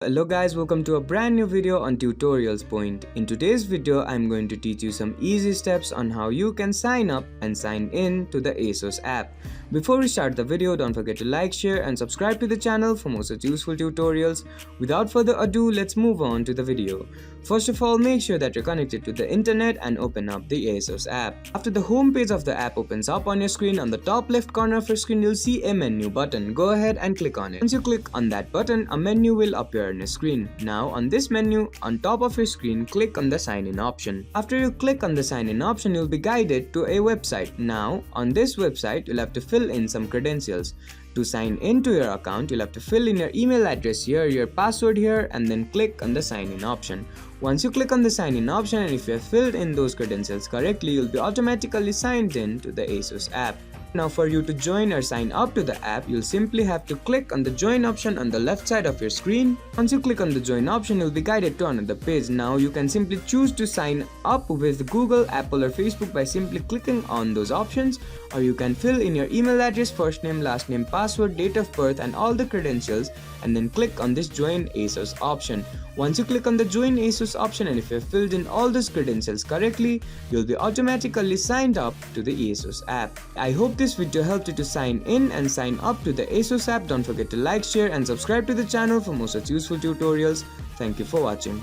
Hello guys, welcome to a brand new video on Tutorials Point. In today's video, I'm going to teach you some easy steps on how you can sign up and sign in to the Asos app. Before we start the video, don't forget to like, share and subscribe to the channel for more such useful tutorials. Without further ado, let's move on to the video. First of all, make sure that you're connected to the internet and open up the Asos app. After the home page of the app opens up on your screen, on the top left corner of your screen, you'll see a menu button. Go ahead and click on it. Once you click on that button, a menu will appear on your screen. Now on this menu, on top of your screen, click on the sign in option. After you click on the sign in option, you'll be guided to a website. Now on this website, you'll have to fill in some credentials. To sign into your account, you'll have to fill in your email address here, your password here, and then click on the sign in option. Once you click on the sign in option, and if you have filled in those credentials correctly, you'll be automatically signed in to the Asos app. Now for you to join or sign up to the app, you'll simply have to click on the join option on the left side of your screen. Once you click on the join option, you'll be guided to another page. Now you can simply choose to sign up with Google, Apple or Facebook by simply clicking on those options, or you can fill in your email address, first name, last name, password, date of birth and all the credentials, and then click on this join Asos option. Once you click on the join Asos option, and if you have filled in all those credentials correctly, you'll be automatically signed up to the Asos app. I hope this video helped you to sign in and sign up to the Asos app. Don't forget to like, share and subscribe to the channel for more such useful tutorials. Thank you for watching.